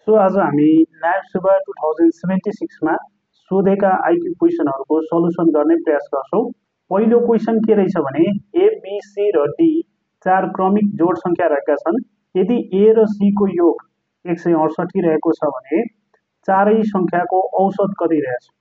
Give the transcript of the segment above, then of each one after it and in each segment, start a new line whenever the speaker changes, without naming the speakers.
So आज हामी न्याट सुब्बा 2076 मा सोधेका आइक्यू क्वेसनहरूको सल्युसन गर्ने प्रयास गर्छौं। पहिलो क्वेसन के रहेछ भने ए, बी, सी र डी चार क्रमिक जोड संख्या रहेका छन्। यदि ए र सी को योग 168 रहेको छ भने चारै संख्याको औसत कति रहेछ?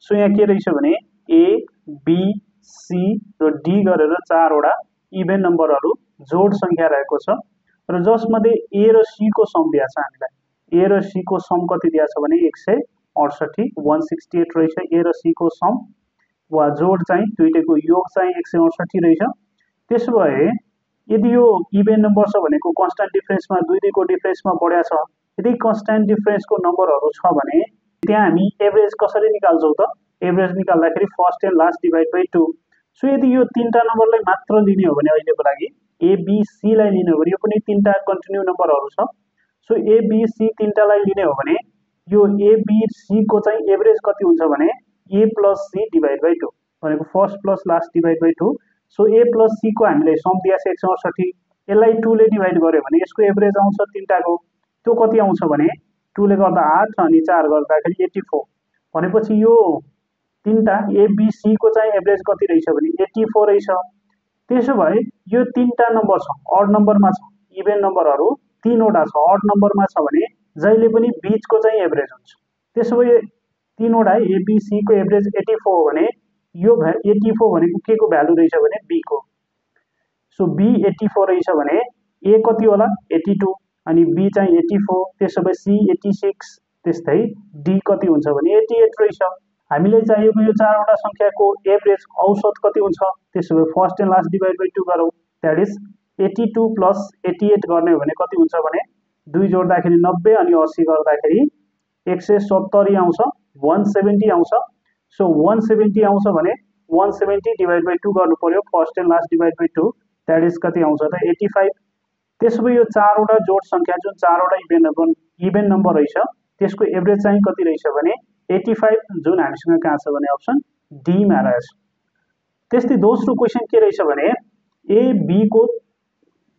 सो यहाँ के रहेछ भने ए, बी, सी र डी गरेर चारवटा इभेन नम्बरहरू जोड संख्या रहेको छ र जसमध्ये ए र सी को सम दिएको छ। हामीलाई ए र सी को सम कति दिएको छ भने 168 168 रहेछ ए र सी को सम वा जोड चाहिँ दुईटैको योग चाहिँ 168 रहेछ। त्यसो भए यदि यो इभेन नम्बर छ भनेको कन्स्ट्यान्ट डिफरेन्समा दुईटैको डिफरेन्समा बढ्या छ। यदि कन्स्ट्यान्ट डिफरेन्सको नम्बरहरू छ भने त्यहाँ हामी एभरेज कसरी निकाल्छौं त? एभरेज निकाल्दाखेरि first and last divide by 2। So यदि यो तीनटा नम्बरलाई मात्र लिने हो भने अहिलेको लागि ए, बी, सी लाई लिने हो भने यो पनि तीनटा कन्टिन्यू नम्बरहरू छ। सो ए, बी, सी तीनटालाई लिने हो भने यो ए, बी, सी को चाहिँ एभरेज कति हुन्छ भने A plus C divide by 2 भनेको first plus last divide by 2। So A plus C को हामीलाई सम दिएको छ 168, यसलाई 2 ले डिभाइड गर्यो भने यसको एभरेज आउँछ तीनटाको। त्यो कति आउँछ भने 2 ले गर्दा 8 अनि 4 गर्दाखेरि 84। भनेपछि यो तीनटा ए, बी, सी को चाहिँ एभरेज कति रहेछ भने 84 रहेछ। त्यसो भए यो तीनटा नम्बर छ, अड नम्बरमा छ, इभेन नम्बरहरू तीनवटा छ, अड नम्बरमा छ भने जहिले पनि बीचको चाहिँ एभरेज हुन्छ। त्यसो भए तीनवटा ए, बी, सी को एभरेज 84 हो भने यो 84 भनेको के को भ्यालु रहेछ भने बी को। सो बी 84 रहेछ भने ए कति होला 82 अनि बी चाहिँ 84, त्यसो भए सी 86, त्यस्तै डी कति हुन्छ भने 88 रहेछ। हामीले चाहिएको यो चारवटा संख्याको एभरेज औसत कति हुन्छ? त्यसो भए first and last divide by 2 गरौँ, दैट इज 82 प्लस 88 गर्ने हो भने कति हुन्छ भने 2 जोड्दाखेरि 90 अनि 80 गर्दाखेरि 170 आउँछ, 170 आउँछ। सो 170 आउँछ भने 170 डिभाइड बाइ 2 गर्नु पर्यो first and last divide by 2, that is कति आउँछ त 85। त्यसो भए यो चारवटा जोड संख्या जुन चारवटा इभेन नम्बर रहेछ त्यसको एभरेज चाहिँ कति रहेछ भने 85, जुन हामीसँग कहाँ छ भने अप्सन डी मा रहेछ। त्यस्तै दोस्रो क्वेसन के रहेछ भने ए, बी को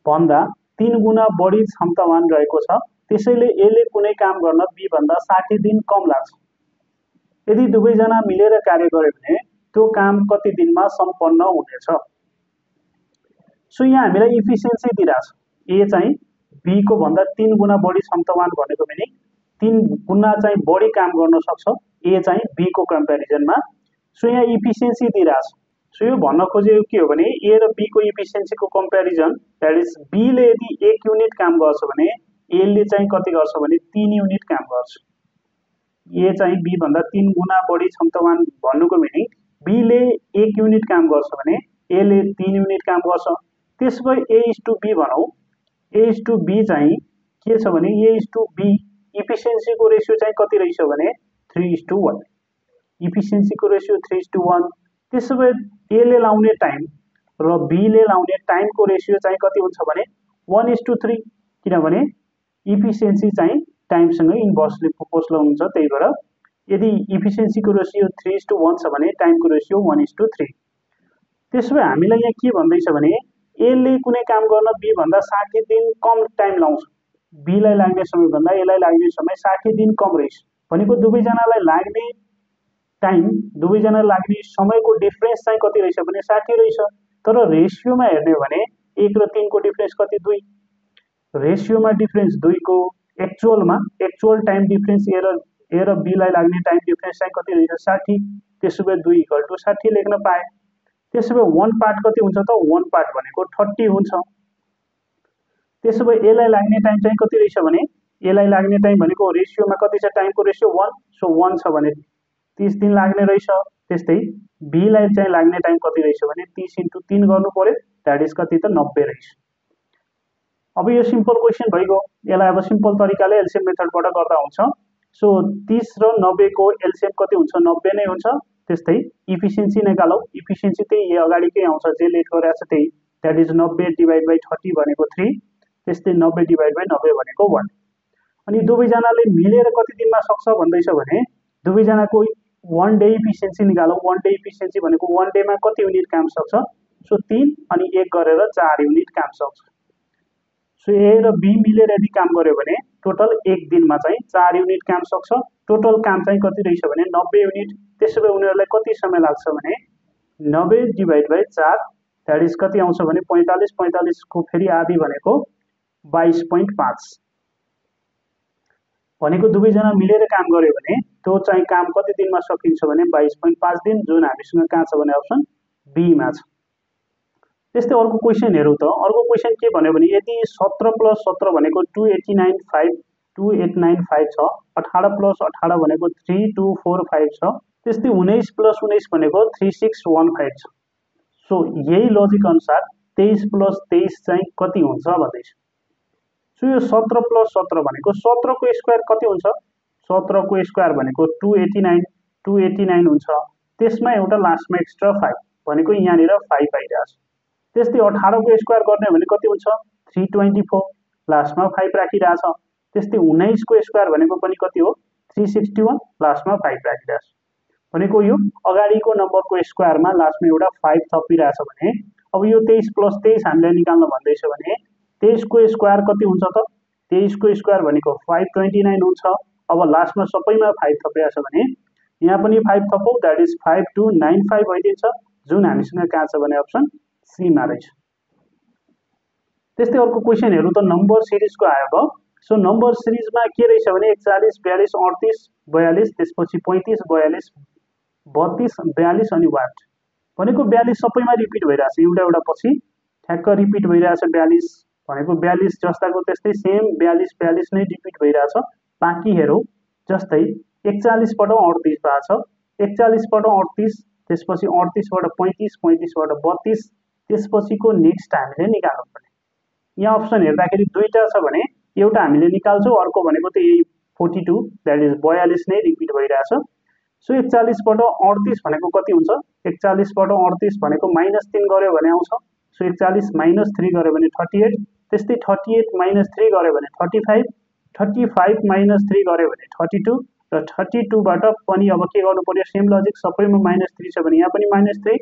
भन्दा 3 गुणा बढी क्षमतावान रहेको छ, त्यसैले ए ले कुनै काम गर्न बी भन्दा 60 दिन कम लाग्छ। यदि दुवैजना मिलेर कार्य गरे भने त्यो काम कति दिनमा सम्पन्न हुनेछ? सो यहाँ हामीलाई इफिसियन्सी दिइराछ। ए चाहिँ बी को भन्दा 3 गुणा बढी क्षमतावान भनेको मिनिङ 3 गुणा चाहिँ बढी काम गर्न सक्छ ए चाहिँ बी को कम्पेरिजनमा। सो यहाँ इफिसियन्सी दिइराछ। सो यो भन्न खोजेको के हो भने ए र बी को इफिसियन्सीको कम्पेरिजन, दैट इज बी ले यदि 1 युनिट काम गर्छ भने ए ले चाहिँ कति गर्छ भने 3 युनिट काम गर्छ। ए चाहिँ बी भन्दा 3 गुणा बढी क्षमतावान भन्नुको मिनिङ बी ले 1 युनिट काम गर्छ भने ए ले 3 युनिट काम गर्छ। त्यसो भए ए इज टु बी भनौँ, ए इज टु बी चाहिँ के छ भने ए इज टु बी इफिसियन्सीको रेसियो चाहिँ कति रहेछ भने 3:1, इफिसियन्सीको रेसियो 3:1। त्यसो भए ए ले लाउने टाइम र बी ले लाउने टाइमको रेसियो चाहिँ कति हुन्छ भने 1:3, किनभने इफिसियन्सी चाहिँ टाइमसँग इन्भर्सली प्रोपोर्सनल हुन्छ। त्यही भएर यदि इफिसियन्सीको रेसियो 3:1 छ भने टाइमको रेसियो 1:3। त्यसो भए हामीलाई यहाँ के भन्दैछ भने ए ले कुनै काम गर्न बी भन्दा 60 दिन कम टाइम लाउँछ। बी लाई लाग्ने समय भन्दा ए लाई लाग्ने समय 60 दिन कम रहेछ भनेको दुवैजनालाई लाग्ने टाइम, दुवैजनालाई लाग्ने समयको डिफरेन्स चाहिँ कति रहेछ भने 60 रहेछ। तर रेसियोमा हेर्ने हो भने 1 र 3 को डिफरेन्स कति 2, रेसियोमा डिफरेन्स 2 को, एक्चुअल टाइम डिफरेन्स ए र बी लाई लाग्ने टाइम डिफरेन्स चाहिँ कति रहेछ 60। त्यसो भए 2 = 60 लेख्न पाए। त्यसो भए 1 पार्ट कति हुन्छ त 1 पार्ट भनेको 30 हुन्छ। त्यसो भए ए लाई लाग्ने टाइम चाहिँ कति रहेछ भने ए लाई लाग्ने टाइम भनेको रेसियोमा कति छ टाइमको रेसियो 1, सो 1 छ भने 30 दिन लाग्ने रहेछ। त्यस्तै बी लाई चाहिँ लाग्ने टाइम कति रहेछ भने 30 × 3 गर्नु पर्यो, दैट इज कति त 90 रहेछ। अब यो सिम्पल क्वेसन भइगयो। यसलाई अब सिम्पल तरिकाले एलसीएम मेथडबाट गर्दा हुन्छ। सो 30 र 90 को एलसीएम कति हुन्छ 90 नै हुन्छ। त्यस्तै इफिसियन्सी निकालौ, इफिसियन्सी त्यही अगाडिकै आउँछ जे लेट गरेछ त्यही, दैट इज 90 डिभाइड बाइ 30 भनेको 3, त्यस्तै 90 डिभाइड बाइ 90 भनेको 1। अनि दुवैजनाले मिलेर कति दिनमा सक्छ भन्दैछ भने दुवैजनाको 1 डे इफिसियन्सी निकालौ। 1 डे इफिसियन्सी भनेको 1 डे मा कति युनिट काम सक्छ? सो 3 अनि 1 गरेर 4 युनिट काम सक्छ। सो ए र बी मिलेर यदि काम गर्यो भने टोटल एक दिनमा चाहिँ 4 युनिट काम सक्छ। टोटल काम चाहिँ कति रहेछ भने 90 युनिट। त्यसो भए उनीहरूलाई कति समय लाग्छ भने 90 डिभाइड बाई 4 दैट इज कति आउँछ भने 45। 45 को फेरि आधी भनेको 22.5 भनेको दुवैजना मिलेर काम गर्यो भने त्यो चाहिँ काम कति दिनमा सकिन्छ भने 22.5 दिन, जुन हामीसँग कहाँ छ भने अप्सन बी मा छ। त्यस्तै अर्को क्वेशन हेरौँ त। अर्को क्वेशन के भन्यो भने यदि 17 + 17 भनेको 2895 छ, 18 + 18 भनेको 3245 छ, त्यस्तै 19 + 19 भनेको 3615 छ। सो यही लजिक अनुसार 23 + 23 चाहिँ कति हुन्छ भन्दैछ। सो यो 17 + 17 भनेको 17 को स्क्वायर कति हुन्छ? 17 को स्क्वायर भनेको 289 हुन्छ। त्यसमा एउटा लास्टमा एक्स्ट्रा 5 भनेको यहाँनिर 5 आइरहेको छ। त्यस्तै 18 को स्क्वायर गर्ने भने कति हुन्छ? 324 लास्टमा 5 राखिरहेछ। त्यस्तै 19 को स्क्वायर भनेको पनि कति हो? 361 लास्टमा 5 राखिरहेछ। भनेको यो अगाडिको नम्बरको स्क्वायरमा लास्टमा एउटा 5 थपिरहेछ भने अब यो 23 + 23 हामीले निकाल्न भन्दैछ भने 23 को स्क्वायर कति हुन्छ त? 23 को स्क्वायर भनेको 529 हुन्छ। अब लास्टमा सबैमा 5 थपिरहेछ भने यहाँ पनि 5 थपौ दैट इज 5295 भइदिन्छ, जुन हामीसँग कहाँ छ भने अप्सन सी मा रहेछ। त्यस्तै अर्को क्वेशन हेरौँ त। नम्बर सिरिजको आयो अब। सो नम्बर सिरिजमा के रहेछ भने 41 42 38 42 त्यसपछि 35 42 32 42 अनि वाट भनेको 42 सबैमा रिपिट भइरहेछ, एउटा एउटा पछि ठ्याक्क रिपिट भइरहेछ। 42 भनेको 42 जस्ताको त्यस्तै सेम 42 42 नै रिपिट भइरहेछ। बाँकी हेरौँ जस्तै 41 बाट 38 भएको छ, 41 बाट 38 त्यसपछि 38 बाट 35 35 बाट 32 त्यसपछिको नेक्स्ट हामीले निकाल्नु पर्ने। यहाँ अप्सन हेर्दाखेरि दुईटा छ भने एउटा हामीले निकाल्छौँ, अर्को भनेको त यही 42 दैट इज 42 नै रिपिट भइरहेछ। सो 41 बाट 38 भनेको कति हुन्छ? 41 बाट 38 भनेको -3 गर्यो भने आउँछ। सो 41 - 3 गर्यो भने 38, त्यस्तै 38 - 3 गर्यो भने 35, 35 - 3 गर्यो भने 32 र 32 बाट पनि अब के गर्नु पर्यो? सेम लजिक, सबैमा -3 छ भने यहाँ पनि -3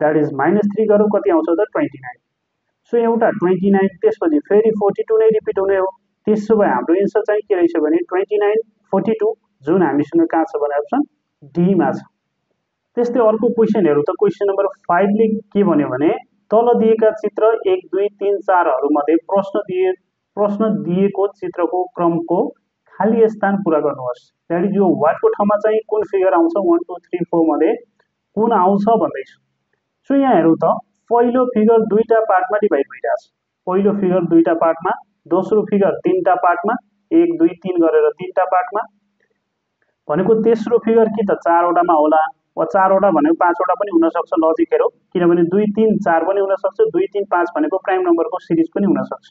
दैट इज -3 गरौँ कति आउँछ त? 29। सो एउटा 29 त्यसपछि फेरि 42 नै रिपिट हुने हो। त्यसो भए हाम्रो एन्सर चाहिँ के रहेछ भने 29 42, जुन हामीसँग कहाँ छ भने अप्सन डी मा छ। त्यस्तै अर्को क्वेशन हेरौँ त। क्वेशन नम्बर 5 ले के भन्यो भने तल दिएका चित्र 1 2 3 4 मध्ये प्रश्न दिएको चित्रको क्रमको खाली स्थान पूरा गर्नुहोस्। दैट इज यो वाटको ठाउँमा चाहिँ कुन फिगर आउँछ? 1 2 3 4 मध्ये कुन आउँछ भन्दैछ। सो यहाँ हेरौँ त। पहिलो फिगर दुईटा पार्टमा डिभाइड भइरहेछ। पहिलो फिगर दुईटा पार्टमा, दोस्रो फिगर तीनटा पार्टमा, 1 2 3 गरेर तीनटा पार्टमा भनेको तेस्रो फिगर कि त 4 वटामा होला, वा 4 वटा भनेको 5 वटा पनि हुन सक्छ। लजिक हेरौँ, किनभने 2 3 4 पनि हुन सक्छ, 2 3 5 भनेको प्राइम नम्बरको सिरिज पनि हुन सक्छ।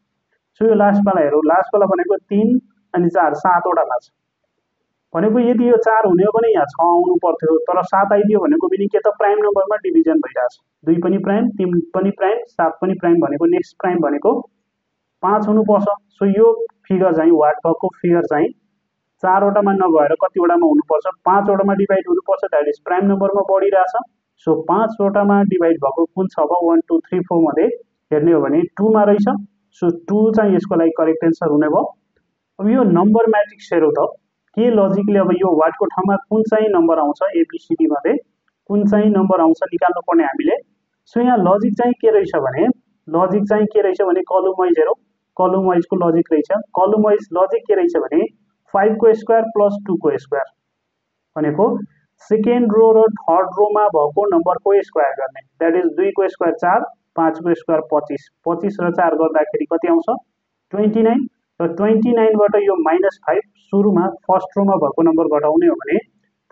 सो यो लास्ट वाला हेरौँ, लास्ट वाला भनेको 3 अनि 4 7 वटामा छ भनेको यदि यो 4 हुने हो भने यहाँ 6 आउनु पर्थ्यो, तर 7 आइदियो भनेको पनि के त प्राइम नम्बरमा डिभिजन भइरहेछ। 2 पनि प्राइम, 3 पनि प्राइम, 7 पनि प्राइम भनेको नेक्स्ट प्राइम भनेको 5 हुनुपर्छ। सो यो फिगर चाहिँ वाट भएको फिगर चाहिँ 4 वटामा नभएर कति वटामा हुनुपर्छ? 5 वटामा डिभाइड हुनुपर्छ, दैट इज प्राइम नम्बरमा बढिरहेछ। सो 5 वटामा डिभाइड भएको कुन छ? अब 1 2 3 4 मध्ये हेर्ने हो भने 2 मा रहेछ। सो 2 चाहिँ यसको लागि करेक्ट एन्सर हुने भयो। अब यो नम्बर म्याट्रिक्स हेरौँ त। के लजिकले अब यो वाटको ठाउँमा कुन चाहिँ नम्बर आउँछ? एबीसीडी मध्ये कुन चाहिँ नम्बर आउँछ निकाल्नु पर्ने हामीले। सो यहाँ लजिक चाहिँ के रहेछ भने कलम वाइज हेरौँ, कलम वाइजको लजिक रहेछ। कलम वाइज लजिक के रहेछ भने 5 को स्क्वायर प्लस 2 को स्क्वायर भनेको सेकेन्ड रो र थर्ड रोमा भएको नम्बरको स्क्वायर गर्ने, दैट इज 2 को स्क्वायर 4, 5 को स्क्वायर 25, 25 र 4 गर्दाखेरि कति आउँछ? 29 र 29 बाट यो -5 सुरुमा फर्स्ट रोमा भएको नम्बर घटाउने हो भने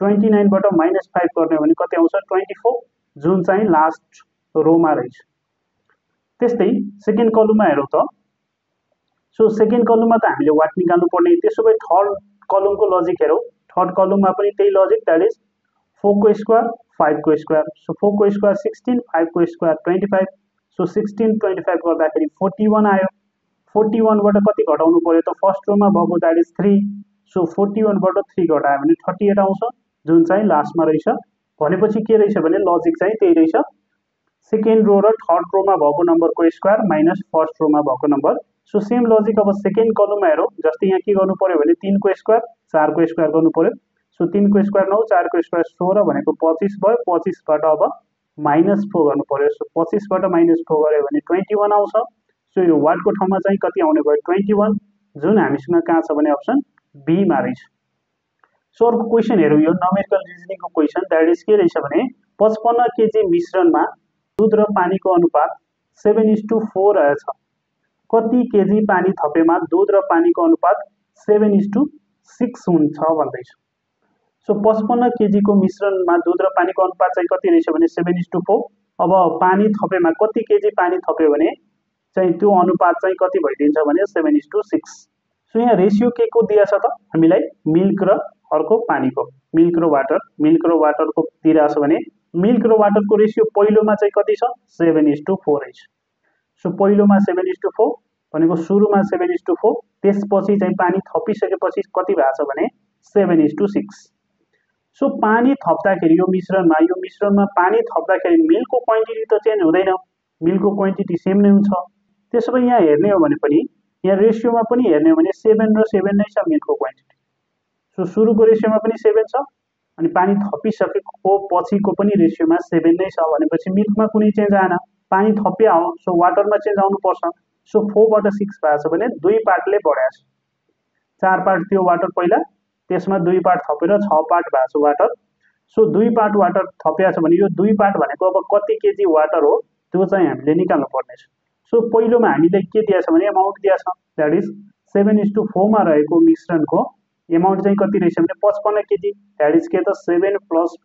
29 बाट -5 गर्ने हो भने कति आउँछ? 24, जुन चाहिँ लास्ट रोमा रहेछ। त्यस्तै सेकेन्ड कलममा हेरौँ त। सो सेकेन्ड कलममा त हामीले वाट निकाल्नु पर्ने। त्यसो भए थर्ड कलमको लजिक हेरौँ, थर्ड कलममा पनि त्यही लजिक, दैट इज 4 को स्क्वायर 5 को स्क्वायर। सो 4 को स्क्वायर 16, 5 को स्क्वायर 25, सो 16 25 गर्दाखेरि 41 आयो। 41 बाट कति घटाउनु पर्यो त? फर्स्ट रोमा भएको दैट इज 3, सो 41 बाट 3 घटायो भने 38 आउँछ, जुन चाहिँ लास्टमा रहेछ। भनेपछि के रहेछ भने लजिक चाहिँ त्यही रहेछ, सेकेन्ड रो र थर्ड रोमा भएको नम्बरको स्क्वायर माइनस फर्स्ट रोमा भएको नम्बर सो सेम लजिक अब सेकेन्ड कलममा हेरौँ। जस्तै यहाँ के गर्नु पर्यो भने 3 को स्क्वायर 4 को स्क्वायर गर्नु पर्यो। सो 3 को स्क्वायर 9 4 को स्क्वायर 16 भनेको 25 भयो। 25 बाट अब -4 गर्नु पर्यो। सो 25 बाट -4 गर्यो भने 21 आउँछ। सो यो वाटको ठाउँमा चाहिँ कति आउने भयो 21, जुन हामीसँग कहाँ छ भने अप्सन बी मा रहेछ। सो अर्को क्वेशन हेरौँ। यो न्यूमेरिकल रिजनिङको क्वेशन दैट इज के रहेछ भने 55 केजी मिश्रणमा दूध र पानीको अनुपात 7:4 रहेछ। कति केजी पानी थपेमा दूध र पानीको अनुपात 7:6 हुन्छ भन्दैछ। सो 55 केजी को मिश्रणमा दूध र पानीको अनुपात चाहिँ कति रहेछ भने 7:4। अब पानी थपेमा कति केजी पानी थप्यो भने चाहिँ त्यो अनुपात चाहिँ कति भइदिन्छ भने 7:6। सो यहाँ रेशियो के को दिया छ त हामीलाई मिल्क र अर्को पानीको मिल्क र वाटरको दिइरा छ भने मिल्क र वाटरको रेशियो पहिलोमा चाहिँ कति छ 7:4 रहेछ। सो पहिलोमा 7:4 भनेको सुरुमा 7:4 त्यसपछि चाहिँ पानी थपिसकेपछि कति भएको छ भने 7:6। सो पानी थप्दाखेरि यो मिश्रणमा पानी थप्दाखेरि मिल्कको क्वान्टिटी त चेन्ज हुँदैन, मिल्कको क्वान्टिटी सेम नै हुन्छ। त्यसो भए यहाँ हेर्ने हो भने पनि यहाँ रेशियोमा पनि हेर्ने हो भने 7 र 7 नै छ मिल्कको क्वान्टिटी। सो सुरुको रेशियोमा पनि 7 छ अनि पानी थपिसकेको पछिको पनि रेशियोमा 7 नै छ भनेपछि मिल्कमा कुनै चेन्ज आएन, पानी थपिया हो। सो वाटरमा चेन्ज आउनुपर्छ। सो 4 बाट 6 भएको छ भने 2 पार्टले बढाएको छ। 4 पार्ट थियो वाटर पहिला, त्यसमा 2 पार्ट थपेर 6 पार्ट भएको छ वाटर। सो 2 पार्ट वाटर थपिया छ भने यो 2 पार्ट भनेको अब कति केजी वाटर हो त्यो चाहिँ हामीले निकाल्नु पर्ने छ। सो पहिलोमा हामीले के दिया छ भने अमाउन्ट दिया छ दैट इज 7:4 मा रहेको मिश्रणको अमाउन्ट चाहिँ कति रहेछ भने 55 केजी दैट इज के त 7 +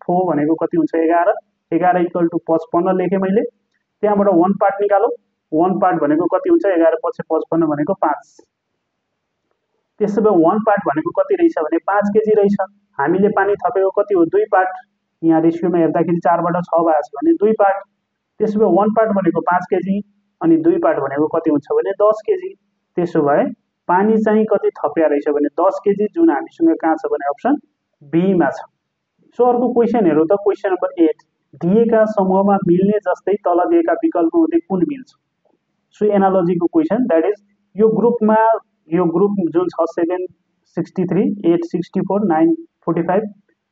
4 भनेको कति हुन्छ 11। 11 = 55 लेखे मैले। त्यहाँबाट 1 पार्ट निकालो, 1 पार्ट भनेको कति हुन्छ 11 पछि 55 भनेको 5। त्यसो भए 1 पार्ट भनेको कति रहेछ भने 5 केजी रहेछ। हामीले पानी थपेको कति हो 2 पार्ट, यहाँ रेशियोमा हेर्दाखेरि 4 बाट 6 भएको छ भने 2 पार्ट। त्यसो भए 1 पार्ट भनेको 5 केजी अनि 2 पार्ट भनेको कति हुन्छ भने 10 केजी। त्यसो भए पानी चाहिँ कति थपिया रहेछ भने 10 केजी, जुन हामीसँग कहाँ छ भने अप्सन बी मा छ। सो अर्को क्वेशन हेरौँ त क्वेशन नम्बर 8। दिएका समूहमा मिल्ने जस्तै तल दिएका विकल्पमध्ये कुन मिल्छ। सो एनालोजीको क्वेशन दैट इज यो ग्रुप जुन छ 763 864 945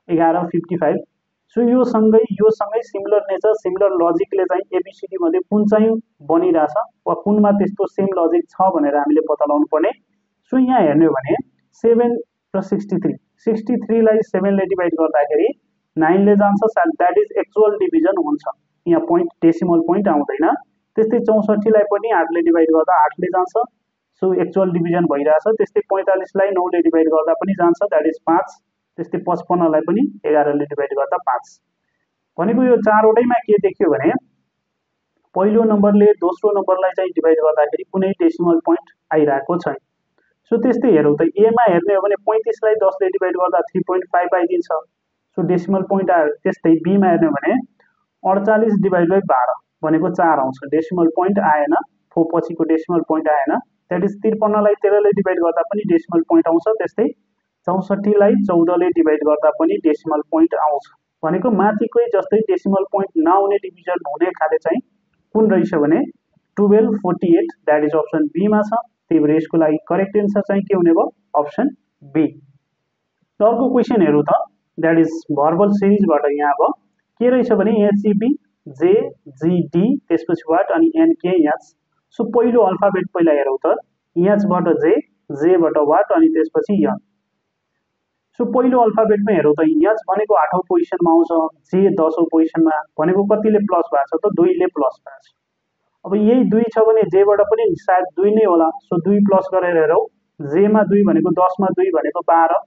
1155। सो यो सँगै सिमिलर नेचर सिमिलर लजिकले चाहिँ एबीसीडी मध्ये कुन चाहिँ बनिरहेछ वा कुनमा त्यस्तो सेम लजिक छ भनेर हामीले पत्ता लगाउनु पर्ने। सो यहाँ हेर्ने हो भने 7 र 63 लाई 7 ले डिवाइड गर्दाखेरि 9 ले जान्छ, दैट इज एक्चुअल डिभिजन हुन्छ। यहाँ पोइन्ट डेसिमल पोइन्ट आउँदैन। त्यस्तै 64 लाई पनि 8 ले डिवाइड गर्दा 8 ले जान्छ, सो एक्चुअल डिभिजन भइरहेछ। त्यस्तै 45 लाई 9 ले डिवाइड गर्दा पनि जान्छ, दैट इज 5। त्यस्तै 55 लाई पनि 11 ले डिवाइड गर्दा 5। भनेको यो चारवटैमा के देखियो भने पहिलो नम्बरले दोस्रो नम्बरलाई चाहिँ डिवाइड गर्दाखेरि कुनै डेसिमल पोइन्ट आइरहेको छैन। सो त्यस्तै हेरौँ त ए मा हेर्ने हो भने 35 लाई 10 ले डिवाइड गर्दा 3.5 आइदिन्छ, सो डेसिमल पोइन्ट आयो। त्यस्तै बी मा हेर्ने हो भने 48 डिवाइड बाइ 12 भनेको 4 आउँछ, डेसिमल पोइन्ट आएन, 4 पछिको डेसिमल पोइन्ट आएन। दैट इज 53 लाई 13 ले डिवाइड गर्दा पनि डेसिमल पोइन्ट आउँछ। त्यस्तै 64 लाई 14 ले डिवाइड गर्दा पनि डेसिमल पोइन्ट आउँछ। भनेको माथिकै जस्तै डेसिमल पोइन्ट नआउने डिभिजन हुने खाले चाहिँ कुन रहेछ भने 1248 दैट इज अप्सन बी मा छ। त्यही भएर यसको लागि करेक्ट आन्सर चाहिँ के हुने भयो अप्सन बी। अर्को क्वेशन हेरौँ त दैट इज भर्बल सिरिजबाट। यहाँ अब के रहेछ भने एचईबी जे जीडी त्यसपछि वाट अनि एनके एच। सो पहिलो अल्फाबेट पहिला हेरौँ त एचबाट जे बाट वाट अनि त्यसपछि एन। सो पहिलो अल्फाबेटमा हेरौँ त एच भनेको 8औं पोजिसनमा आउँछ, जे 10औं पोजिसनमा, भनेको कतिले प्लस भएको छ त 2 ले प्लस भएको छ। अब यही 2 छ भने जेबाट पनि सायद 2 नै होला। सो 2 प्लस गरेर हेरौँ, जेमा 2 भनेको 10 मा 2 भनेको 12,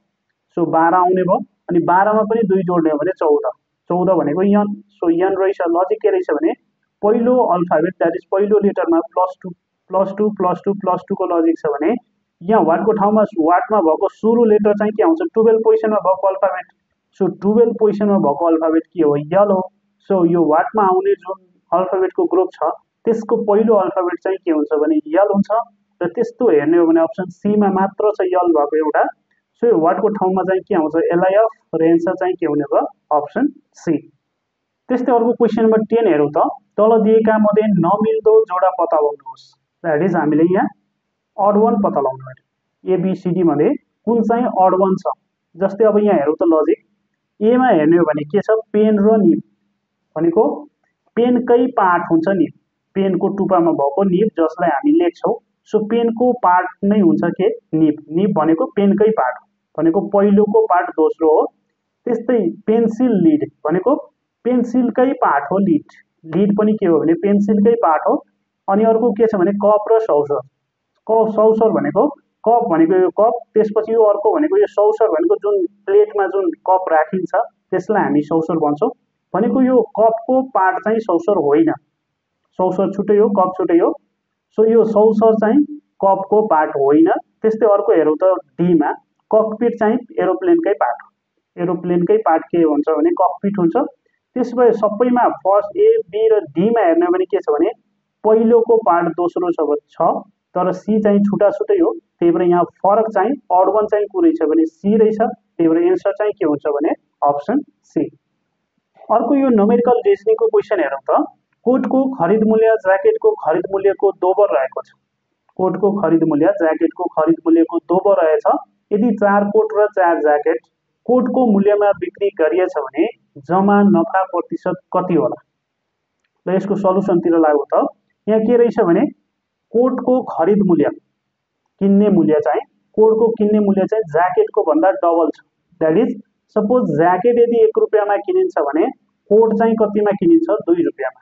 सो 12 आउने भयो। अनि 12 मा पनि 2 जोड्ने हो भने 14, 14 भनेको एन। सो एन रहेछ। लजिक के रहेछ भने पहिलो अल्फाबेट दैट इज पहिलो लेटरमा +2 को लजिक छ भने यहाँ वाटको ठाउँमा वाटमा भएको सुरु लेटर चाहिँ के आउँछ 12 पोजिसनमा भएको अल्फाबेट। सो 12 पोजिसनमा भएको अल्फाबेट के हो यल हो। सो यो वाटमा आउने जुन अल्फाबेटको ग्रुप छ त्यसको पहिलो अल्फाबेट चाहिँ के हुन्छ भने यल हुन्छ। र त्यस्तो हेर्ने हो भने अप्सन सी मा मात्र छ यल भएको एउटा। सो यो वाटको ठाउँमा चाहिँ के आउँछ एलआईएफ र एन्सर चाहिँ के हुने भयो अप्सन सी। त्यस्तै अर्को क्वेशन नम्बर 10 हेरौँ त तल दिएका मध्ये नमिल्दो जोडा पत्ता लगाउनुहोस्। दैट इज हामीले यहाँ अड वान पत्ता लगाउनु पर्यो। एबीसीडी मध्ये कुन चाहिँ अड वान छ। जस्तै अब यहाँ हेरौँ त लजिक। एमा हेर्ने हो भने के छ, पेन र निब भनेको पेनकै पार्ट हुन्छ निब, पेनको टुप्पामा भएको निब जसलाई हामी लेख्छौँ। सो पेनको पार्ट नै हुन्छ के निब, निब भनेको पेनकै पार्ट भनेको पहिलोको पार्ट दोस्रो हो। त्यस्तै पेन्सिल लिड भनेको पेन्सिलकै पार्ट हो लिड, लिड पनि के हो भने पेन्सिलकै पार्ट हो। अनि अर्को के छ भने कप र सौसर, कप सौसर भनेको कप भनेको यो कप, त्यसपछि यो अर्को भनेको यो सौसर भनेको जुन प्लेटमा जुन कप राखिन्छ त्यसलाई हामी सौसर भन्छौँ। भनेको यो कपको पार्ट चाहिँ सौसर होइन, सौसर छुट्टै हो कप छुट्टै हो। सो यो सौसर चाहिँ कपको पार्ट होइन। त्यस्तै अर्को हेरौँ त डीमा, ककपिट चाहिँ एरोप्लेनकै पार्ट हो, एरोप्लेनकै पार्ट के हुन्छ भने ककपिट हुन्छ। त्यसो भए सबैमा फर्स्ट ए बी र डीमा हेर्ने हो भने के छ भने पहिलोको पार्ट दोस्रो छ, तर सी चाहिँ छुट्टा छुट्टै हो। त्यही भएर यहाँ फरक चाहिँ अड वान चाहिँ को रहेछ भने सी रहेछ। त्यही भएर एन्सर चाहिँ के हुन्छ भने अप्सन सी। अर्को यो न्युमेरिकल रिजनिङको क्वेसन हेरौँ त। कोटको खरिद मूल्य ज्याकेटको खरिद मूल्यको दोबर रहेको छ, कोटको खरिद मूल्य ज्याकेटको खरिद मूल्यको दोबर रहेछ। यदि 4 कोट र 4 ज्याकेट कोटको मूल्यमा बिक्री गरिएछ भने जम्मा नफा प्रतिशत कति होला। र यसको सल्युसनतिर लागौ त। यहाँ के रहेछ भने कोटको खरिद मूल्य, किन्ने मूल्य चाहिँ कोटको किन्ने मूल्य चाहिँ ज्याकेटको भन्दा डबल छ। दैट इज सपोज ज्याकेट यदि 1 रुपैयाँमा किनिन्छ भने कोट चाहिँ कतिमा किनिन्छ 2 रुपैयाँमा।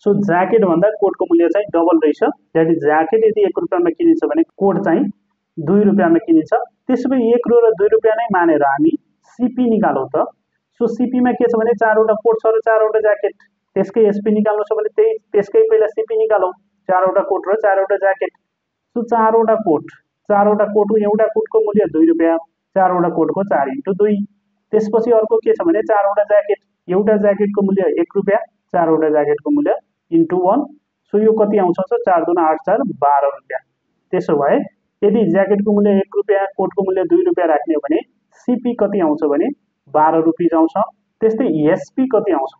सो ज्याकेट भन्दा कोटको मूल्य चाहिँ डबल रहेछ। दैट इज ज्याकेट यदि 1 रुपैयाँमा किनिन्छ भने कोट चाहिँ 2 रुपैयाँमा किनिन्छ। त्यसो भए 1 र 2 रुपैयाँ नै मानेर हामी सीपी निकालौँ त। सो सीपीमा के छ भने 4 वटा कोट छ र 4 वटा ज्याकेट, त्यसकै एसपी निकाल्नु छ भने त्यसकै पहिला सीपी निकालौँ। 4 वटा कोट र 4 वटा ज्याकेट। सो 4 वटा कोटको एउटा कोटको मूल्य 2 रुपैयाँ, 4 वटा कोटको 4 × 2। त्यसपछि अर्को के छ भने 4 वटा ज्याकेट, एउटा ज्याकेटको मूल्य 1 रुपैयाँ, 4 वटा ज्याकेटको मूल्य × 1। सो यो कति आउँछ त 4 दूना 8 4 12 रुपैयाँ। त्यसो भए यदि ज्याकेटको मूल्य 1 रुपैयाँ कोटको मूल्य 2 रुपैयाँ राख्ने हो भने सीपी कति आउँछ भने 12 रुपैयाँ आउँछ। त्यस्तै एसपी कति आउँछ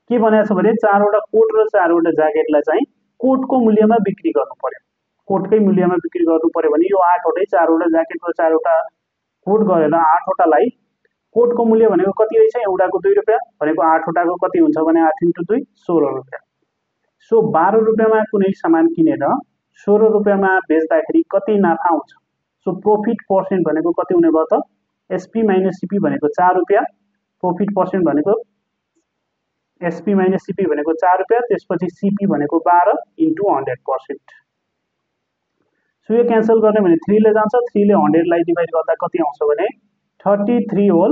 के भनेको छ भने 4 वटा कोट र 4 वटा ज्याकेटलाई चाहिँ कोटको मूल्यमा बिक्री गर्नु पर्यो, कोटकै मूल्यमा बिक्री गर्नु पर्यो भने यो 8 वटै 4 वटा ज्याकेट र 4 वटा कोट गरेर 8 वटालाई कोटको मूल्य भनेको कति रहेछ एउटाको 2 रुपैयाँ भनेको 8 वटाको कति हुन्छ भने 8 × 2 16 रुपैयाँ। सो 12 रुपैयाँमा कुनै सामान किनेर 16 रुपैयाँमा बेच्दाखेरि कति नाफा आउँछ। सो प्रॉफिट पर्सेन्ट भनेको कति हुने भयो त एसपी माइनस सीपी भनेको 4 रुपैयाँ, प्रॉफिट पर्सेन्ट भनेको एसपी माइनस सीपी भनेको 4 रुपैयाँ, त्यसपछि सीपी भनेको 12 × 100%। सो यो क्यान्सल गर्ने भने 3 ले जान्छ, 3 ले 100 लाई डिभाइड गर्दा कति आउँछ भने 33 होल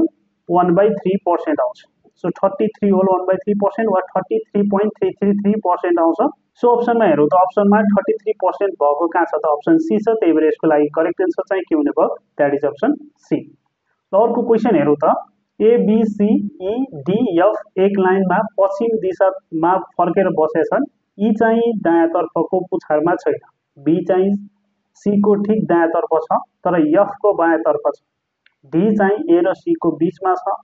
1/3% आउँछ। सो 33 होल 1/3% वा 33.333% आउँछ। सो अप्सनमा हेरौँ त अप्सनमा 33% भएको कहाँ छ त अप्सन सी छ। त्यही भएर यसको लागि करेक्ट एन्सर चाहिँ के हुने भयो दैट इज अप्सन सी। र अर्को क्वेसन हेरौँ त। A B C E D F एक लाइनमा पश्चिम दिशामा फर्केर बसेछन्। ई चाहिँ दायाँतर्फको पुछारमा छैन, बी चाहिँ सी को ठीक दायाँतर्फ छ तर एफ को बायाँतर्फ छ, डी चाहिँ ए र सी को बीचमा छ,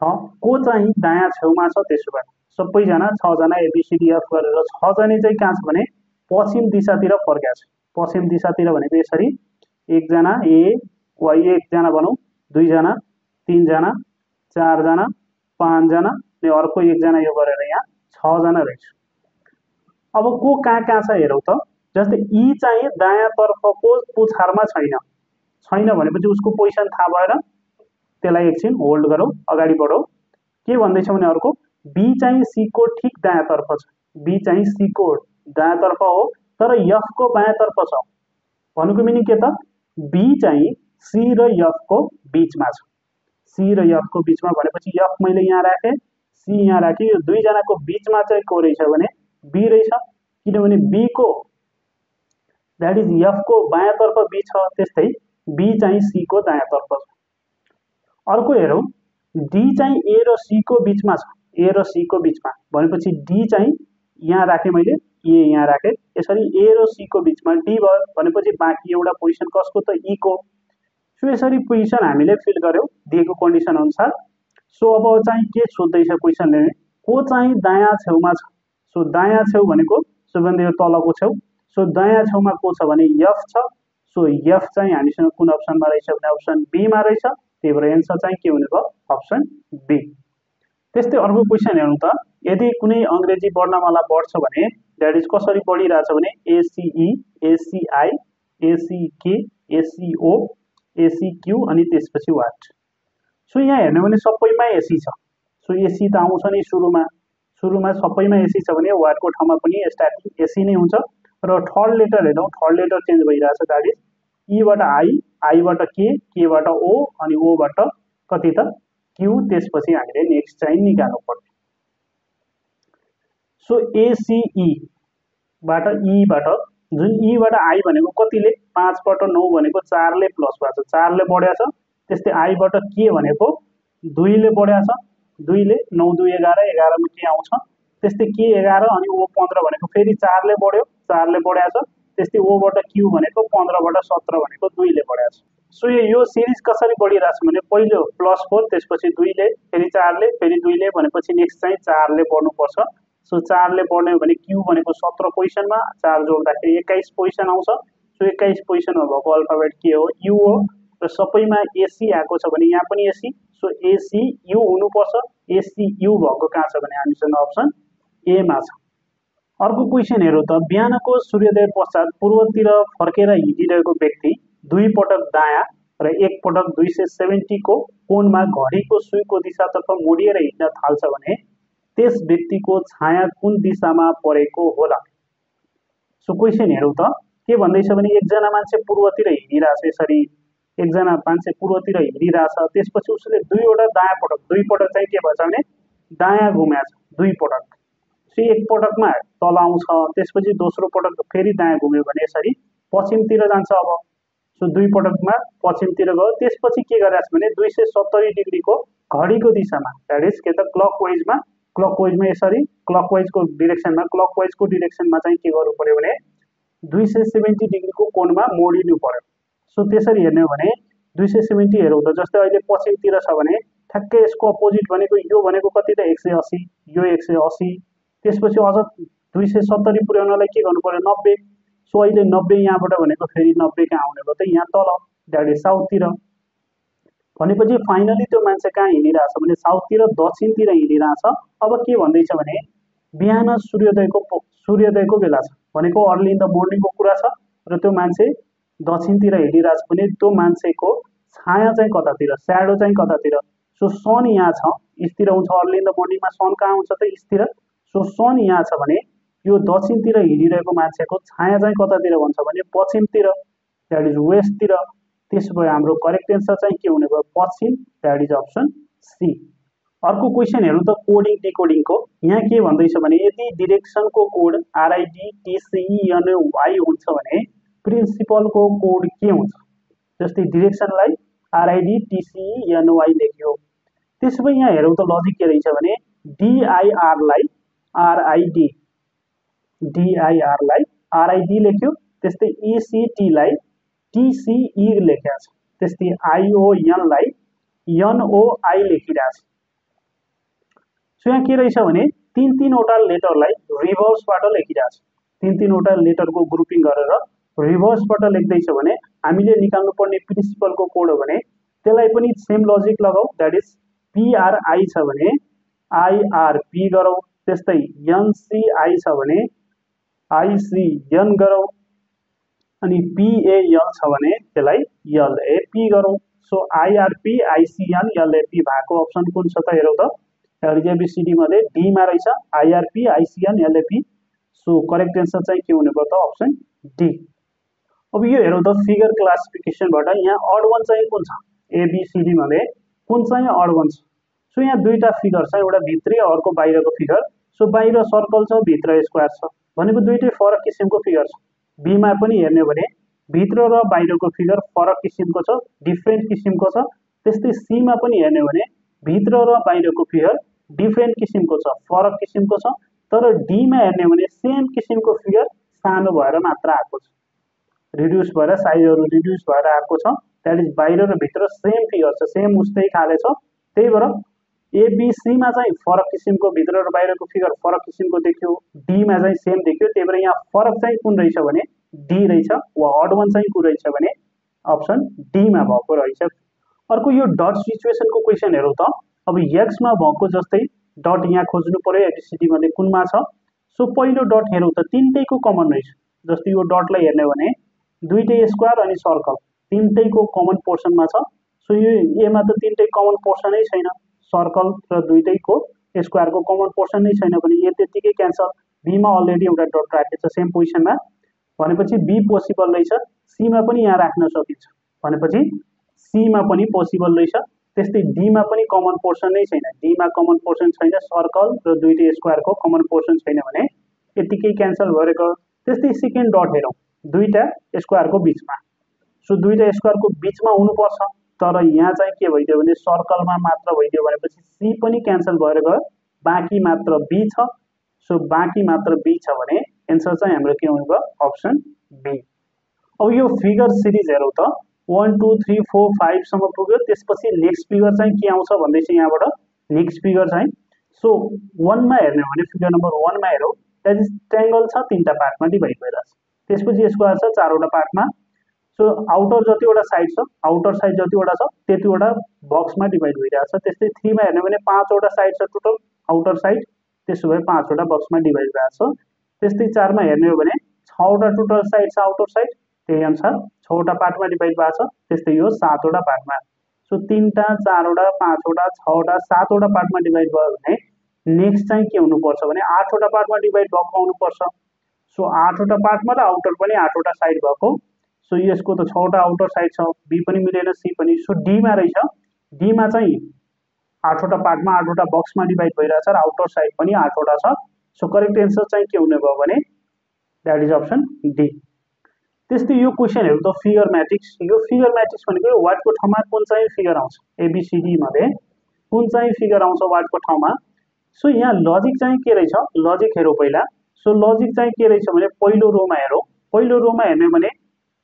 को चाहिँ दायाँ छेउमा छ। त्यसो भए सबैजना 6 जना एबीसीडीएफ गरेर 6 जने चाहिँ कहाँ छ भने पश्चिम दिशातिर फर्केको छ। पश्चिम दिशातिर भनेको यसरी एकजना ए वा एकजना भनौँ, 2 जना, 3 जना, 4 जना, 5 जना अनि अर्को एकजना यो गरेर यहाँ 6 जना रहेछ। अब को कहाँ छ हेरौँ त। जस्तै ई चाहिँ दायाँतर्फको पुछारमा छैन, छैन भनेपछि उसको पोजिसन थाहा भएर त्यसलाई एकछिन होल्ड गरौँ, अगाडि बढौँ। के भन्दैछ भने अर्को बी चाहिँ सी को ठीक दायाँतर्फ छ, बी चाहिँ सी को दायाँतर्फ हो तर एफ को बायाँतर्फ छ। भन्नुको मिनिङ के त बी चाहिँ सी र एफ को बीचमा छ, सी र एफ को बीचमा भनेपछि एफ मैले यहाँ राखेँ, सी यहाँ राखेँ, यो 2 जनाको बीचमा चाहिँ को रहेछ भने बी रहेछ। किनभने बी को दैट इज एफ को बायाँतर्फ बी छ, त्यस्तै बी चाहिँ सी को दायाँतर्फ छ। अर्को हेरौँ डी चाहिँ ए र सी को बीचमा छ, ए र सी को बीचमा भनेपछि डी चाहिँ यहाँ राखेँ मैले, ए यहाँ राखेँ, यसरी ए र सी को बीचमा डी भयो भनेपछि बाँकी एउटा पोजिसन कसको त ई को। सो यसरी पोजिसन हामीले फिल गर्यौँ दिएको कन्डिसन अनुसार। सो अब चाहिँ के सोध्दैछ क्वेसनले को चाहिँ दायाँ छेउमा छ। सो दायाँ छेउ भनेको सबैभन्दा यो तलको छेउ। सो दायाँ छेउमा को छ भने एफ छ। सो एफ चाहिँ हामीसँग कुन अप्सनमा रहेछ भने अप्सन बी मा रहेछ। त्यही भएर एन्सर चाहिँ के हुने भयो अप्सन बी। त्यस्तै अर्को क्वेशन हेर्नु त, यदि कुनै अंग्रेजी वर्णमाला बढ्छ भने दैट इज कसरी बढिरहेछ भने एसीई, एसीआई, एसीके, एसीओ, एसीक्यू अनि त्यसपछि वाट। सो यहाँ हेर्नु भने सबैमा एसी छ। सो एसी त आउँछ नि सुरुमा सबैमा एसी छ भने वाटको ठाउँमा पनि स्टार्टिङ एसी नै हुन्छ। र थर्ड लेटर हेरौँ, थर्ड लेटर चेन्ज भइरहेछ दैट इज ई बाट आई, आई बाट के बाट ओ अनि ओ बाट कति त क्यू। त्यसपछि हामीले नेक्स्ट चाहिँ निकाल्नु पर्छ। सो एसीई बाट ई बाट जुन ई बाट आई भनेको कतिले 5 बाट 9 भनेको 4 ले प्लस भएको छ, 4 ले बढ्या छ। त्यस्तै आई बाट के भनेको 2 ले बढ्या छ, 2 ले 9 2 11, 11 मा के आउँछ। त्यस्तै के 11 अनि ओ 15 भनेको फेरि 4 ले बढ्यो, 4 ले बढ्या छ। त्यस्तै ओ बाट क्यू भनेको 15 बाट 17 भनेको 2 ले बढ्या छ। सो यो सिरिज कसरी बढिरहेछ भने पहिलो +4 त्यसपछि 2 ले फेरि 4 ले फेरि 2 ले भनेपछि नेक्स्ट चाहिँ 4 ले बढ्नु पर्छ। सो 4 ले बढ्ने भने क्यू भनेको 17 पोजिसनमा, 4 जोड्दाखेरि 21 पोजिसन आउँछ। सो 21 पोजिसनमा भएको अल्फाबेट के हो यू हो। र सबैमा एसी आएको छ भने यहाँ पनि एसी। सो एसी यू हुनुपर्छ। एसी यू भएको कहाँ छ भने हामीसँग अप्सन ए मा छ। अर्को क्वेशन हेरौँ त, बिहानको सूर्योदय पश्चात पूर्वतिर फर्केर हिँडिरहेको व्यक्ति 2 पटक दायाँ र 1 पटक 270 को कोणमा घडीको सुईको दिशातर्फ मोडिएर हिँड्न थाल्छ भने त्यस व्यक्तिको छाया कुन दिशामा परेको होला। सो क्वेशन हेरौँ त, के भन्दैछ भने एकजना मान्छे पूर्वतिर हिँडिरहेछ, यसरी एकजना मान्छे पूर्वतिर हिँडिरहेछ। त्यसपछि उसले 2 वटा दायाँ पटक, 2 पटक चाहिँ के भन्छ भने दायाँ घुमेछ 2 पटक। सो 1 पटकमा तल आउँछ, त्यसपछि दोस्रो पटक फेरि दायाँ घुम्यो भने यसरी पश्चिमतिर जान्छ। अब सो 2 पटकमा पश्चिमतिर गयो। त्यसपछि के गरेछ भने 270 डिग्रीको घडीको दिशामा दैट इज के त क्लकवाइजमा यसरी क्लकवाइजको डिरेक्सनमा क्लकवाइजको डिरेक्सनमा चाहिँ के गर्नु पर्यो भने 270 डिग्रीको कोणमा मोडिनु पर्यो। सो त्यसरी हेर्ने हो भने 270 हेरौँ त, जस्तै अहिले पश्चिमतिर छ भने ठ्याक्कै यसको अपोजिट भनेको यो भनेको कति त 180, यो 180। त्यसपछि अझ 270 पुर्याउनलाई के गर्नु पर्यो 90। सो अहिले 90 यहाँबाट भनेको फेरि 90 कहाँ आउने भयो त यहाँ तल दैट इज साउथतिर। भनेपछि फाइनली त्यो मान्छे कहाँ हिँडिरहेछ भने साउथतिर दक्षिणतिर हिँडिरहेछ। अब के भन्दैछ भने बिहान सूर्योदयको बेला छ भनेको अर्ली इन द मर्निङको कुरा छ र त्यो मान्छे दक्षिणतिर हिँडिरहेछ भने त्यो मान्छेको छाया चाहिँ कतातिर, स्याडो चाहिँ कतातिर। सो सन यहाँ छ, ईस्टतिर हुन्छ। अर्ली इन द मर्निङमा सन कहाँ हुन्छ त ईस्टतिर। सो सन यहाँ छ भने यो दक्षिणतिर हिँडिरहेको मान्छेको छाया चाहिँ कतातिर भन्छ भने पश्चिमतिर दैट इज वेस्टतिर। त्यसो भए हाम्रो करेक्ट एन्सर चाहिँ के हुने भयो पश्चिम, दैट इज अप्सन सी। अर्को क्वेशन हेर्नु त कोडिङ डिकोडिङको। यहाँ के भन्दैछ भने यदि डिरेक्सनको कोड आरआइडी टिसिएनवाई हुन्छ भने प्रिन्सिपलको कोड के हुन्छ। जस्तै डिरेक्सनलाई आरआइडी टिसिएनवाई लेख्यो। त्यसो भए यहाँ हेरौँ त लजिक के रहेछ भने डिआइआरलाई आरआइडी लेख्यो। त्यस्तै इसिटीलाई टिसिई लेखेको छ। त्यस्तै आइओएनलाई एनओआई लेखिरहेछ। सो यहाँ के रहेछ भने 3-3वटा लेटरलाई रिभर्सबाट लेखिरहेछ। 3-3वटा लेटरको ग्रुपिङ गरेर रिभर्सबाट लेख्दैछ भने हामीले निकाल्नु पर्ने प्रिन्सिपलको कोड हो भने त्यसलाई पनि सेम लजिक लगाऊ। दैट इज पिआरआई छ भने आइआरपी गरौँ। त्यस्तै एनसीआई छ भने आइसिएन गरौँ अनि पिएल छ भने त्यसलाई एलएपी गरौँ। सो आइआरपी आइसिएन एलएपी भएको अप्सन कुन छ त हेरौँ त, एबीसीडी मध्ये डी मा रहेछ आइआरपी आइसिएन एलएपी। सो करेक्ट एन्सर चाहिँ के हुने भयो त अप्सन डी। अब यो हेरौँ त फिगर क्लासिफिकेसनबाट यहाँ अड वन चाहिँ कुन छ, एबीसीडी मध्ये कुन चाहिँ अड वन छ। सो यहाँ दुईटा फिगर छ, एउटा भित्री अर्को बाहिरको फिगर। सो बाहिर सर्कल छ भित्र स्क्वायर छ भनेको दुईटै फरक किसिमको फिगर छ। बी मा पनि हेर्ने हो भने भित्र र बाहिरको फिगर फरक किसिमको छ, डिफ्रेन्ट किसिमको छ। त्यस्तै सी मा पनि हेर्ने हो भने भित्र र बाहिरको फिगर डिफ्रेन्ट किसिमको छ, फरक किसिमको छ। तर डी मा हेर्ने हो भने सेम किसिमको फिगर सानो भएर मात्र आएको छ, रिड्युस भएर साइजहरु रिड्युस भएर आएको छ। दैट इज बाहिर र भित्र सेम फिगर छ, सेम उस्तै खाले छ। त्यही भएर ABC मा चाहिँ फरक किसिमको भित्र र बाहिरको फिगर फरक किसिमको देखियो, D मा चाहिँ सेम देखियो, त्यही भएर यहाँ फरक चाहिँ कुन रहेछ भने D रहेछ, वा अड वन चाहिँ कुन रहेछ भने अप्सन D मा भएको रहेछ। अर्को यो डट सिचुएसनको क्वेसन हेरौँ त। अब x मा भएको जस्तै डट यहाँ खोज्नु पर्यो एबीसीडी मध्ये कुनमा छ। सो पहिलो डट हेरौँ त तीनटैको कमन रहेछ। जस्तै यो डटलाई हेर्ने भने दुईटै स्क्वायर अनि सर्कल तीनटैको कमन पोर्सनमा छ। सो यो ए मा त तीनटै कमन पोर्सनै छैन, सर्कल र दुईटैको स्क्वायरको कमन पोर्सन नै छैन भने ए त्यतिकै क्यान्सल। बी मा अलरेडी एउटा डट राखेको छ सेम पोजिसनमा, भनेपछि बी पोसिबल रहेछ। सी मा पनि यहाँ राख्न सकिन्छ, भनेपछि सी मा पनि पोसिबल रहेछ। त्यस्तै डी मा पनि कमन पोर्सन नै छैन, डी मा कमन पोर्सन छैन, सर्कल र दुईटै स्क्वायरको कमन पोर्सन छैन भने यतिकै क्यान्सल गरेको। त्यस्तै सेकेन्ड डट हेरौँ, दुईटा स्क्वायरको बिचमा। सो दुईटा स्क्वायरको बिचमा हुनुपर्छ, तर यहाँ चाहिँ के भइदियो भने सर्कलमा मात्र भइदियो, भनेपछि सी पनि क्यान्सल भएर गयो, बाँकी मात्र बी छ। सो बाँकी मात्र बी छ भने एन्सर चाहिँ हाम्रो के हुने भयो, अप्सन बी। अब यो फिगर सिरिज हेरौँ त 1 2 3 4 5 सम्म पुग्यो। त्यसपछि नेक्स्ट फिगर चाहिँ के आउँछ भन्दैछ यहाँबाट, नेक्स्ट फिगर चाहिँ सो 1 मा हेर्ने हो भने फिगर नम्बर 1 मा हेरौँ, द्याट इज ट्रायंगल छ, तीनटा पार्टमा डिभाइड भइरहेछ। त्यसपछि यसको आछ चारवटा पार्टमा। सो आउटर जतिवटा साइड छ, आउटर साइड जतिवटा छ त्यतिवटा बक्समा डिभाइड भइरहेछ। त्यस्तै 3 मा हेर्ने भने पाँचवटा साइड छ टोटल आउटर साइड, त्यसो भए पाँचवटा बक्समा डिभाइड भइरहेछ। त्यस्तै 4 मा हेर्ने हो भने 6वटा टोटल साइड छ आउटर साइड, त्यही अनुसार 6वटा पार्टमा डिभाइड भएको छ। त्यस्तै यो 7वटा पार्टमा। सो 3टा 4वटा 5वटा 6वटा 7वटा पार्टमा डिभाइड भयो भने नेक्स्ट चाहिँ के हुनुपर्छ भने 8वटा पार्टमा डिभाइड भएको आउनुपर्छ। सो 8वटा पार्टमा र आउटर पनि 8वटा साइड भएको। सो यसको त 6वटा आउटर साइड छ, बी पनि मिलेन, सी पनि। सो डी मा रहेछ, डी मा चाहिँ 8वटा पार्टमा 8वटा बक्समा डिभाइड भइरहेछ र आउटर साइड पनि 8वटा छ। सो करेक्ट एन्सर चाहिँ के हुने भयो भने द्याट इज अप्सन डी। त्यस्तै यो क्वेसन हेरौँ त फिगर म्याट्रिक्स। यो फिगर म्याट्रिक्स भनेको वाटको ठाउँमा कुन चाहिँ फिगर आउँछ, एबीसीडी मध्ये कुन चाहिँ फिगर आउँछ वाटको ठाउँमा। सो यहाँ लजिक चाहिँ के रहेछ, लजिक हेरौँ पहिला। सो लजिक चाहिँ के रहेछ भने पहिलो रोमा हेरौँ, पहिलो रोमा हेर्ने भने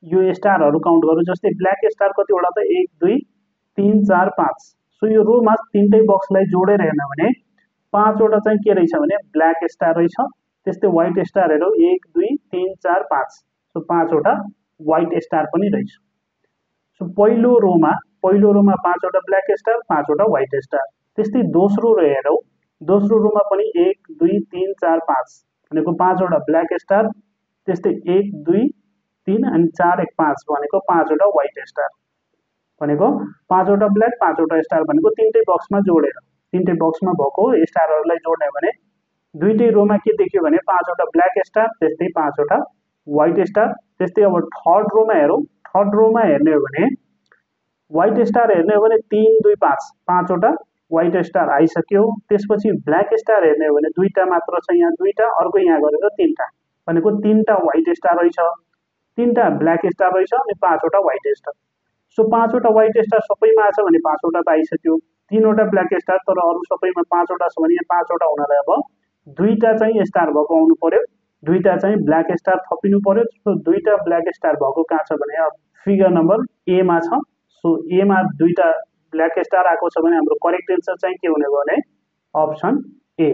यो स्टारहरू काउन्ट गरौँ। जस्तै ब्ल्याक स्टार कतिवटा त 1 2 3 4 5। सो यो रोमा तीनटै बक्सलाई जोडेर हेर्ने भने 5वटा चाहिँ के रहेछ भने ब्ल्याक स्टार रहेछ। त्यस्तै व्हाइट स्टार हेरौँ 1 2 3 4 5। सो 5वटा व्हाइट स्टार पनि रहेछ। सो पहिलो रोमा 5वटा ब्ल्याक स्टार 5वटा व्हाइट स्टार। त्यस्तै दोस्रो रो हेरौँ, दोस्रो रोमा पनि 1 2 3 4 5 भनेको 5वटा ब्ल्याक स्टार। त्यस्तै 1 2 3 अनि 4 1 5 भनेको 5वटा व्हाइट स्टार, भनेको 5वटा ब्ल्याक 5वटा स्टार भनेको तीनटै बक्समा जोडेर, तीनटै बक्समा भएको स्टारहरूलाई जोड्ने भने दुईटै रोमा के देखियो भने 5वटा ब्ल्याक स्टार त्यस्तै 5वटा व्हाइट स्टार। त्यस्तै अब थर्ड रोमा हेरौँ, थर्ड रोमा हेर्ने हो भने व्हाइट स्टार हेर्ने हो भने 3 2 5 5वटा व्हाइट स्टार आइसक्यो। त्यसपछि ब्ल्याक स्टार हेर्ने हो भने दुईटा मात्र छ, यहाँ दुईटा, अर्को यहाँ गरेर तीनटा, भनेको 3टा व्हाइट स्टार रहेछ, 3टा ब्ल्याक स्टार रहेछ अनि 5वटा व्हाइट स्टार। सो 5वटा व्हाइट स्टार सबैमा आछ भने 5वटा त आइसक्यो, 3वटा ब्ल्याक स्टार तर अरू सबैमा 5वटा छ भने यहाँ 5वटा हुनलाई अब दुईटा चाहिँ स्टार भएको आउनु पर्यो, दुईटा चाहिँ ब्ल्याक स्टार थपिनु पर्यो। सो दुईटा ब्ल्याक स्टार भएको कहाँ छ भने अब फिगर नम्बर ए मा छ। सो ए मा दुईटा ब्ल्याक स्टार आएको छ भने हाम्रो करेक्ट एन्सर चाहिँ के हुने भयो भने अप्सन ए।